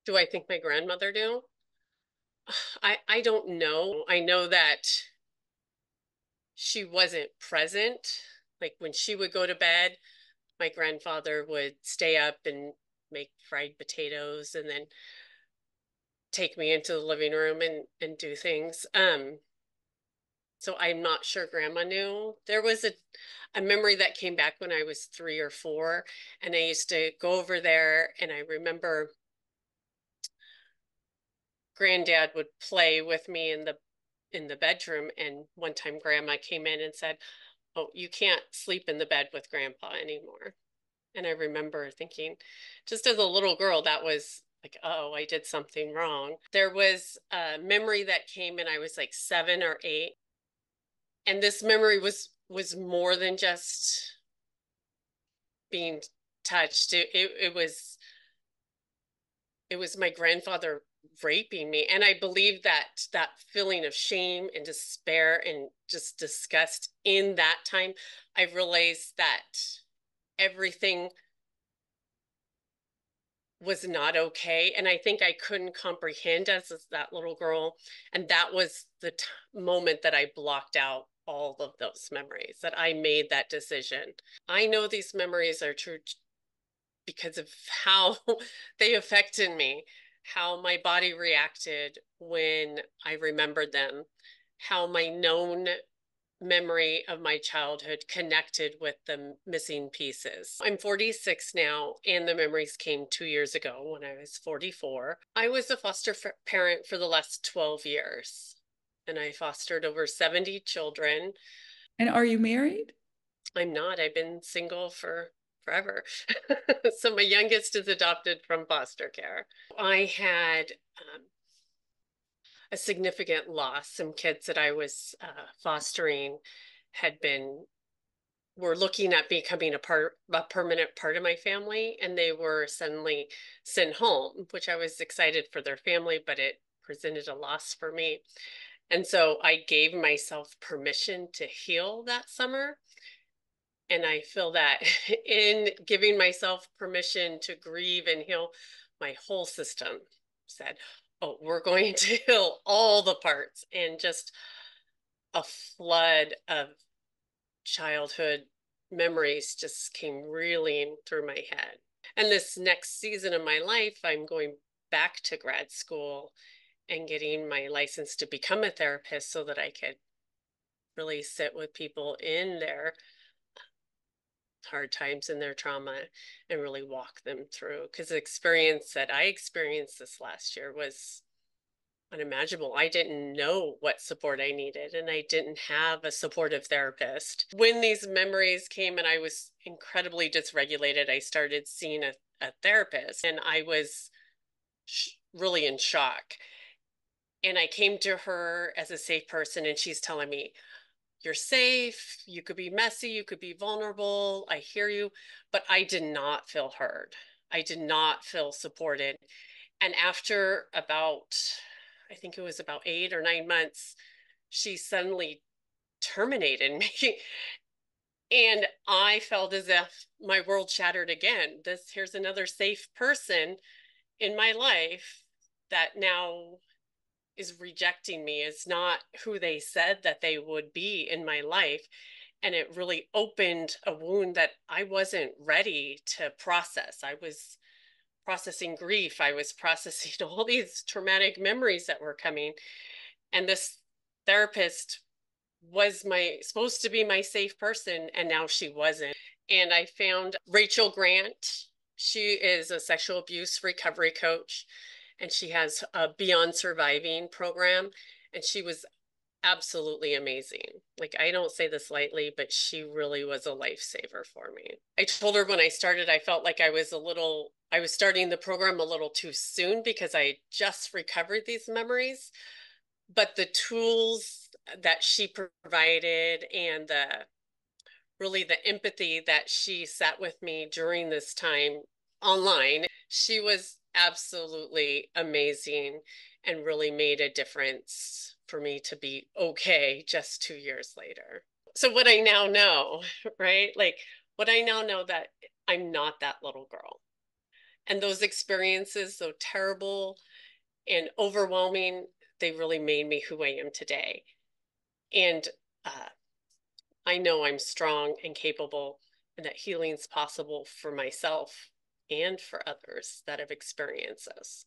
Do I think my grandmother knew? I don't know. I know that she wasn't present. Like when she would go to bed, my grandfather would stay up and make fried potatoes and then take me into the living room and do things. So I'm not sure grandma knew. There was a memory that came back when I was 3 or 4, and I used to go over there, and I remember granddad would play with me in the bedroom, and one time grandma came in and said, "Oh, you can't sleep in the bed with grandpa anymore." And I remember thinking, just as a little girl, that was like, oh, I did something wrong. There was a memory that came, and I was like 7 or 8. And this memory was more than just being touched. It was my grandfather raping me. And I believe that that feeling of shame and despair and just disgust in that time, I realized that everything was not okay. And I think I couldn't comprehend as that little girl. And that was the moment that I blocked out all of those memories, that I made that decision. I know these memories are true because of how they affected me, how my body reacted when I remembered them, how my known memory of my childhood connected with the missing pieces. I'm 46 now, and the memories came 2 years ago when I was 44. I was a foster parent for the last 12 years, and I fostered over 70 children. And are you married? I'm not, I've been single for forever. So my youngest is adopted from foster care. I had a significant loss. Some kids that I was fostering had been were looking at becoming a permanent part of my family, and they were suddenly sent home, which I was excited for their family, but it presented a loss for me. And so I gave myself permission to heal that summer. And I feel that in giving myself permission to grieve and heal, my whole system said, oh, we're going to heal all the parts. And just a flood of childhood memories just came reeling through my head. And this next season of my life, I'm going back to grad school and getting my license to become a therapist so that I could really sit with people in their hard times and their trauma and really walk them through. Because the experience that I experienced this last year was unimaginable. I didn't know what support I needed, and I didn't have a supportive therapist. When these memories came and I was incredibly dysregulated, I started seeing a therapist, and I was really in shock. And I came to her as a safe person, and she's telling me, you're safe. You could be messy. You could be vulnerable. I hear you. But I did not feel heard. I did not feel supported. And after about, I think it was about 8 or 9 months, she suddenly terminated me. And I felt as if my world shattered again. Here's another safe person in my life that now is rejecting me, is not who they said that they would be in my life. And it really opened a wound that I wasn't ready to process. I was processing grief. I was processing all these traumatic memories that were coming. And this therapist was my supposed to be my safe person, and now she wasn't. And I found Rachel Grant. She is a sexual abuse recovery coach, and she has a Beyond Surviving program, and she was absolutely amazing. Like, I don't say this lightly, but she really was a lifesaver for me. I told her when I started, I felt like I was starting the program a little too soon because I just recovered these memories. But the tools that she provided and the empathy that she sat with me during this time online, she was absolutely amazing and really made a difference for me to be okay just 2 years later. So what I now know, right? Like what I now know, that I'm not that little girl. And those experiences, though terrible and overwhelming, they really made me who I am today. And uh, I know I'm strong and capable, and that healing is possible for myself and for others that have experienced this.